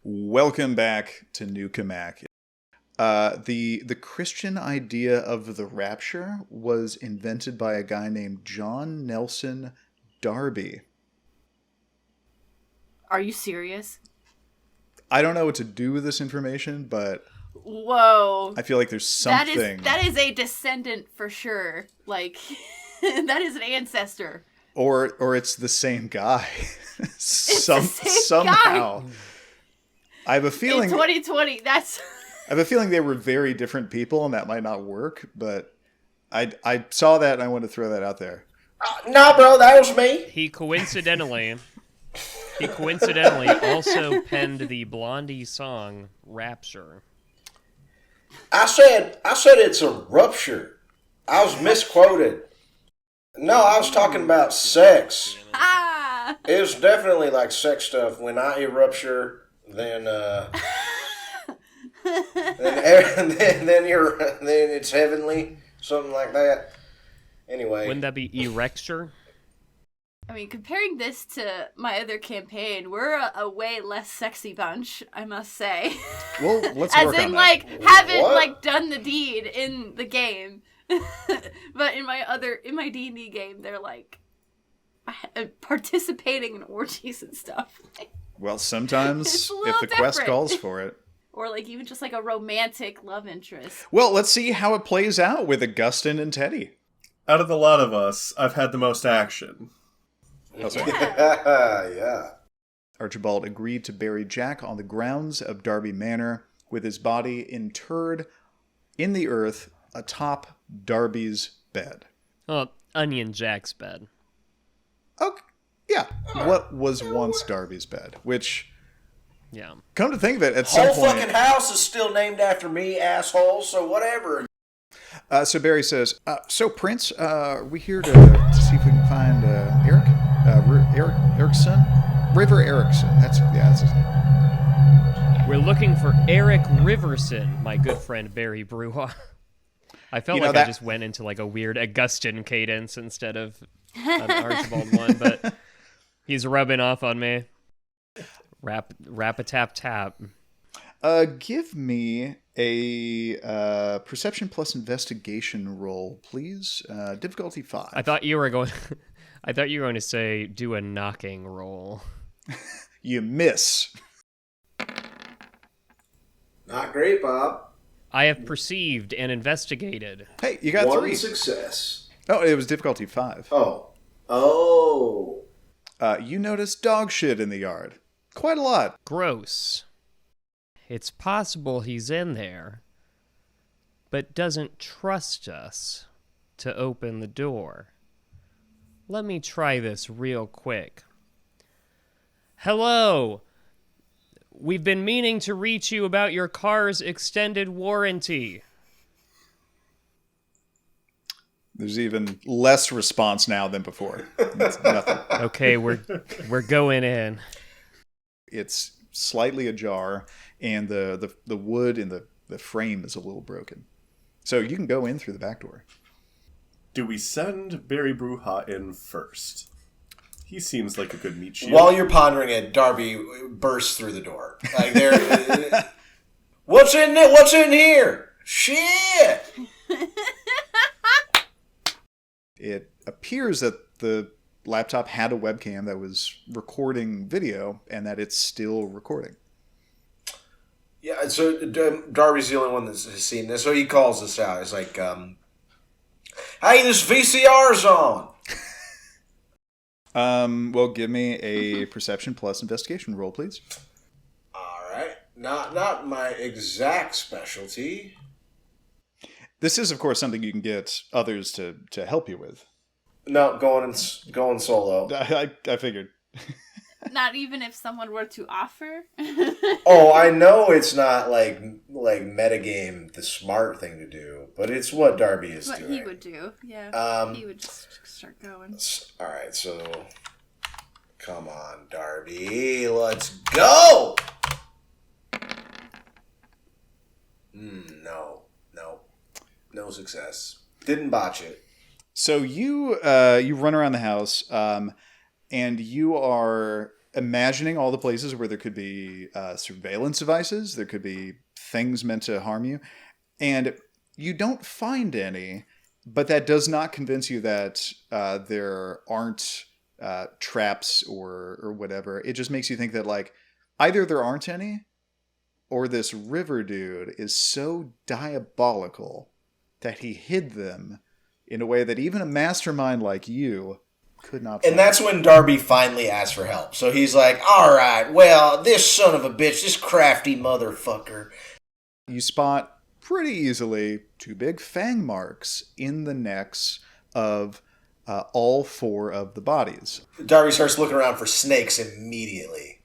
Welcome back to New Cammack. The Christian idea of the rapture was invented by a guy named John Nelson Darby. Are you serious? I don't know what to do with this information, but whoa, I feel like there's something. That is a descendant for sure. Like, that is an ancestor. Or it's the same guy. Somehow. Guy. I have a feeling in 2020. I have a feeling they were very different people, and that might not work. But I saw that, and I wanted to throw that out there. Nah, bro, that was me. He coincidentally also penned the Blondie song "Rapture." I said it's a rupture. I was misquoted. No, I was talking about sex. It was definitely like sex stuff. When I rupture, then then it's heavenly, something like that. Anyway, wouldn't that be erexture? I mean, comparing this to my other campaign, we're a way less sexy bunch, I must say. Well, let's As work in, on like, that. haven't What? like done the deed in the game, but in my D&D game, they're like participating in orgies and stuff. Well, sometimes It's a if little the quest different. calls for it. Or like even just like a romantic love interest. Well, let's see how it plays out with Augustyn and Teddy. Out of the lot of us, I've had the most action. yeah. Archibald agreed to bury Jack on the grounds of Darby Manor, with his body interred in the earth atop Darby's bed. Oh, Onion Jack's bed. Okay, yeah. What was once Darby's bed, which, Yeah. come to think of it, at some Whole point... fucking house is still named after me, asshole, so whatever. So Barry says, so Prince, we here to see if we can find Eric? Erickson? River Erickson. That's his name. We're looking for Eric Riverson, my good friend Barry Brujah. I felt like I just went into like a weird Augustyn cadence instead of an Archibald one, but he's rubbing off on me. Rap-a-tap-tap. Give me a perception plus investigation roll, please. Difficulty 5. I thought you were going to say do a knocking roll. You miss. Not great, Bob. I have perceived and investigated. Hey, you got 3. One success. Oh, it was difficulty 5. Oh. You noticed dog shit in the yard. Quite a lot. Gross. It's possible he's in there, but doesn't trust us to open the door. Let me try this real quick. Hello. We've been meaning to reach you about your car's extended warranty. There's even less response now than before. It's nothing. Okay, we're going in. It's slightly ajar, and the wood in the frame is a little broken. So you can go in through the back door. Do we send Barry Brujah in first? He seems like a good meat shield. While you're pondering it, Darby bursts through the door. Like there, what's in here? Shit! It appears that the laptop had a webcam that was recording video, and that it's still recording. Yeah, so Darby's the only one that's seen this, so he calls us out. It's like, hey, this VCR's on! Well, give me a perception plus investigation roll, please. Alright. Not my exact specialty. This is, of course, something you can get others to help you with. No, going solo. I figured. Not even if someone were to offer. Oh, I know it's not like metagame the smart thing to do, but it's what Darby is What doing. he would do, yeah. He would just start going. All right, so come on, Darby, let's go. No success. Didn't botch it. So you run around the house, and you are imagining all the places where there could be surveillance devices, there could be things meant to harm you, and you don't find any, but that does not convince you that there aren't traps or whatever. It just makes you think that, like, either there aren't any, or this river dude is so diabolical that he hid them in a way that even a mastermind like you could not find. And that's when Darby finally asks for help. So he's like, all right, well, this son of a bitch, this crafty motherfucker. You spot pretty easily 2 big fang marks in the necks of all 4 of the bodies. Darby starts looking around for snakes immediately.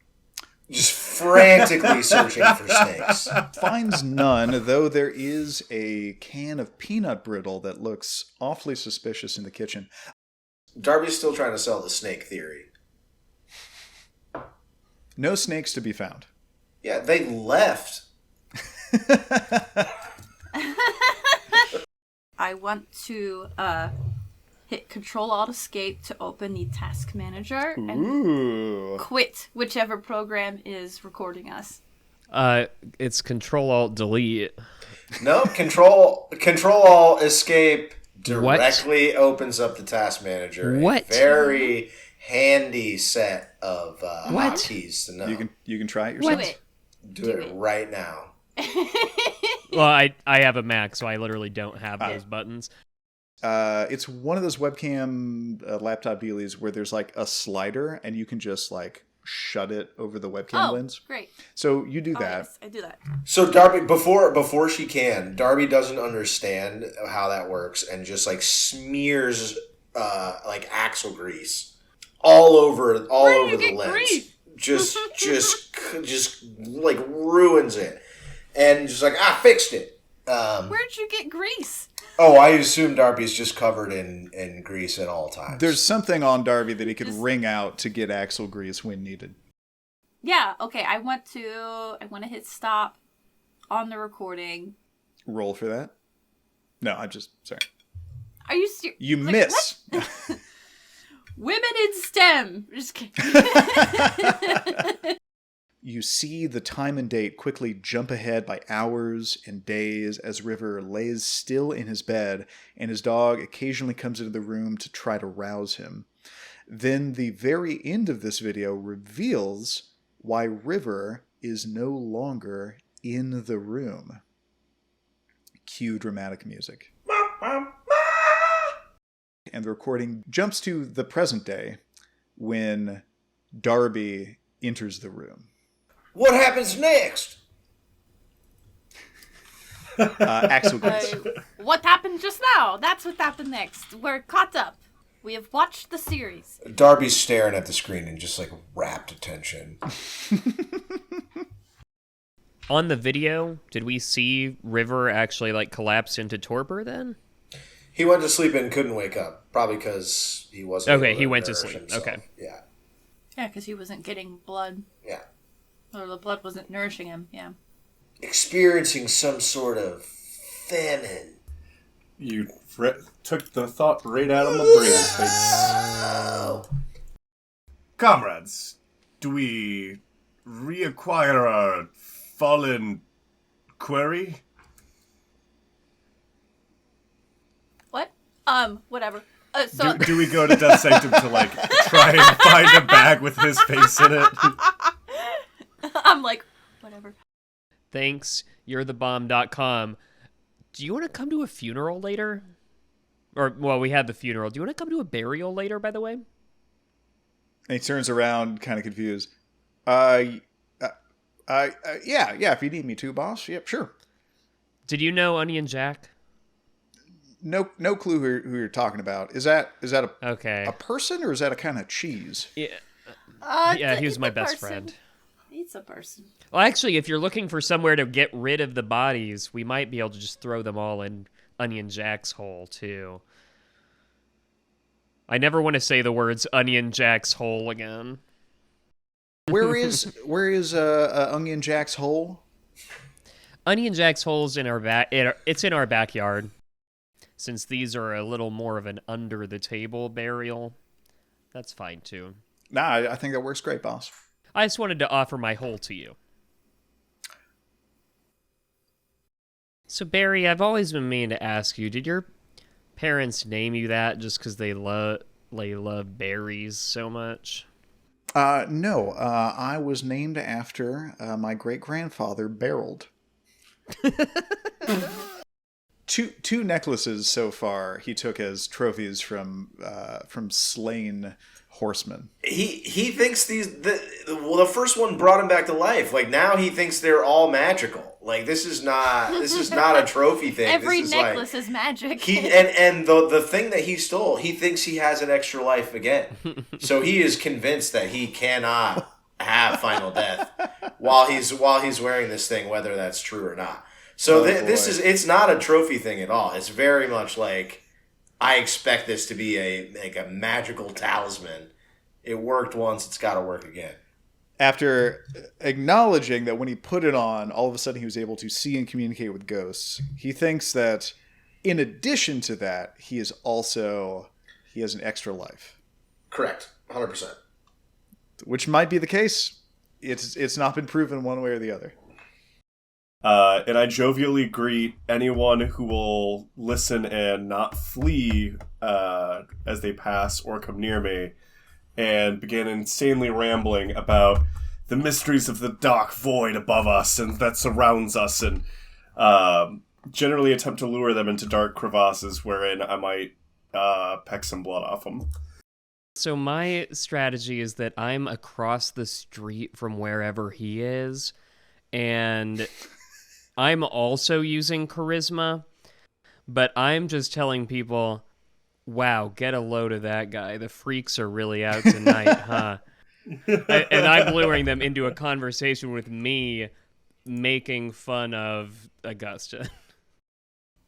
Just frantically searching for snakes. Finds none, though there is a can of peanut brittle that looks awfully suspicious in the kitchen. Darby's still trying to sell the snake theory. No snakes to be found. Yeah, they left. I want to hit Control-Alt-Escape to open the task manager and quit whichever program is recording us. It's Control-Alt-Delete. No, Control-Alt-Escape directly opens up the task manager. What? A very handy set of hotkeys to know. You can try it yourself. Do it right now. Well, I have a Mac, so I literally don't have those buttons. It's one of those webcam laptop dealies where there's like a slider and you can just like shut it over the webcam lens. Great. So you do that. Yes, I do that. So Darby, before she can, Darby doesn't understand how that works and just like smears like axle grease all over the lens. Grease? Just like ruins it. And just like, I fixed it. Where'd you get grease? Oh, I assume Darby's just covered in grease at all times. There's something on Darby that he could wring out to get axle grease when needed. Yeah, okay. I want to hit stop on the recording. Roll for that? No, I'm just sorry. Are you serious? You miss. Women in STEM. Just kidding. You see the time and date quickly jump ahead by hours and days as River lays still in his bed and his dog occasionally comes into the room to try to rouse him. Then the very end of this video reveals why River is no longer in the room. Cue dramatic music. And the recording jumps to the present day when Darby enters the room. What happens next? Axel grease. What happened just now? That's what happened next. We're caught up. We have watched the series. Darby's staring at the screen in just like rapt attention. On the video, did we see River actually like collapse into torpor then? He went to sleep and couldn't wake up. Probably because he wasn't. Okay, he went to sleep. Himself. Okay. Yeah. Yeah, because he wasn't getting blood. Yeah. Or the blood wasn't nourishing him, yeah. Experiencing some sort of famine. You took the thought right out of my brain. Thanks. Comrades, do we reacquire our fallen quarry? What? Whatever. Do we go to Death Sanctum to, like, try and find a bag with his face in it? I'm like, whatever. Thanks, you'rethebomb.com. Do you want to come to a funeral later? Or, well, we had the funeral. Do you want to come to a burial later, by the way? And he turns around, kind of confused. Yeah, if you need me to, boss. Yep, sure. Did you know Onion Jack? No clue who you're talking about. Is that Okay. a person or is that a kind of cheese? Yeah, he was my best friend. He's a person. Well, actually, if you're looking for somewhere to get rid of the bodies, we might be able to just throw them all in Onion Jack's hole, too. I never want to say the words Onion Jack's hole again. Where is Onion Jack's hole? Onion Jack's hole's in our it's in our backyard. Since these are a little more of an under the table burial, that's fine too. Nah, I think that works great, boss. I just wanted to offer my whole to you. So, Barry, I've always been meaning to ask you, did your parents name you that just because they love berries so much? No, I was named after my great-grandfather, Berold. Two necklaces so far he took as trophies from slain horsemen. He thinks the first one brought him back to life. Like, now he thinks they're all magical. Like, this is not a trophy thing. Every this is necklace is magic. And the thing that he stole, he thinks he has an extra life again. So he is convinced that he cannot have final death while he's wearing this thing, whether that's true or not. So it's not a trophy thing at all. It's very much like, I expect this to be a magical talisman. It worked once, it's got to work again. After acknowledging that when he put it on, all of a sudden he was able to see and communicate with ghosts, he thinks that in addition to that, he has an extra life. Correct. 100%. Which might be the case. It's not been proven one way or the other. And I jovially greet anyone who will listen and not flee as they pass or come near me, and begin insanely rambling about the mysteries of the dark void above us and that surrounds us, and generally attempt to lure them into dark crevasses wherein I might peck some blood off them. So my strategy is that I'm across the street from wherever he is, and I'm also using charisma, but I'm just telling people, wow, get a load of that guy. The freaks are really out tonight, huh? And I'm luring them into a conversation with me making fun of Augustyn.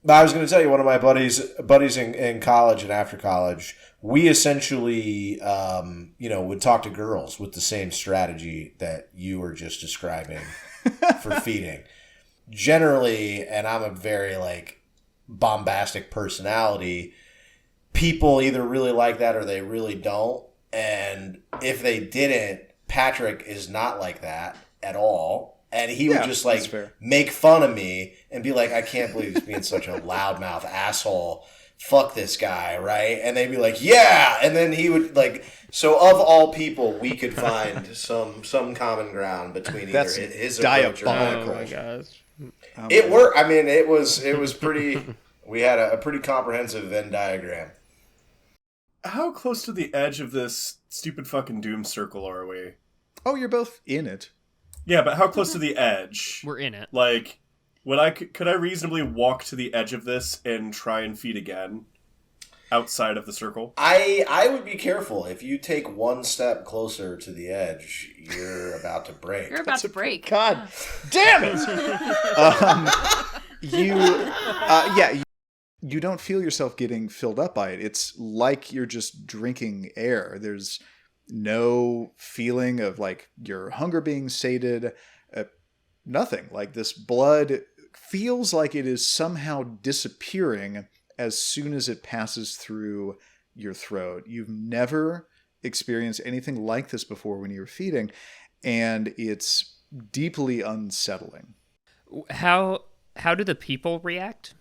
I was going to tell you, one of my buddies in college and after college, we essentially, would talk to girls with the same strategy that you were just describing for feeding. Generally, and I'm a very, bombastic personality, people either really like that or they really don't. And if they didn't, Patrick is not like that at all. And he would just make fun of me and be like, I can't believe he's being such a loudmouth asshole. Fuck this guy, right? And they'd be like, yeah. And then he would so of all people, we could find some common ground between either his approach or my approach. Oh my gosh. It worked. I mean, it was pretty. We had a pretty comprehensive Venn diagram. How close to the edge of this stupid fucking doom circle are we? Oh, you're both in it. Yeah, but how close to the edge? We're in it. Could I reasonably walk to the edge of this and try and feed again outside of the circle? I would be careful. If you take one step closer to the edge, you're about to break. You're about to break. God damn it! You don't feel yourself getting filled up by it. It's like you're just drinking air. There's no feeling of your hunger being sated. Nothing. This blood feels like it is somehow disappearing as soon as it passes through your throat. You've never experienced anything like this before when you're feeding, and it's deeply unsettling. How do the people react?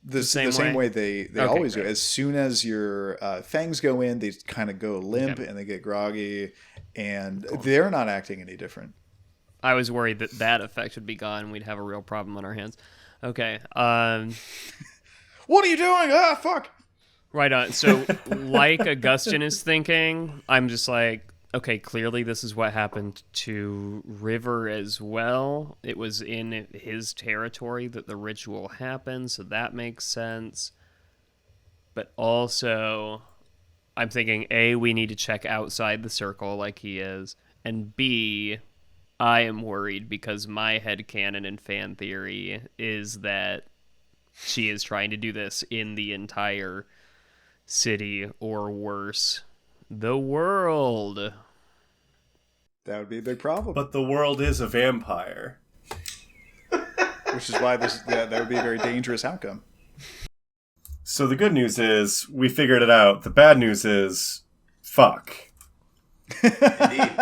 The same way they always do. As soon as your fangs go in, they kind of go limp and they get groggy, and they're not acting any different. I was worried that effect would be gone and we'd have a real problem on our hands. Okay. What are you doing? Ah, fuck! Right on. So, like Augustyn is thinking, I'm just like, okay, clearly this is what happened to River as well. It was in his territory that the ritual happened, so that makes sense. But also, I'm thinking, A, we need to check outside the circle like he is, and B, I am worried because my headcanon and fan theory is that she is trying to do this in the entire city, or worse, the world. That would be a big problem. But the world is a vampire. Which is why that would be a very dangerous outcome. So the good news is we figured it out. The bad news is fuck. Indeed.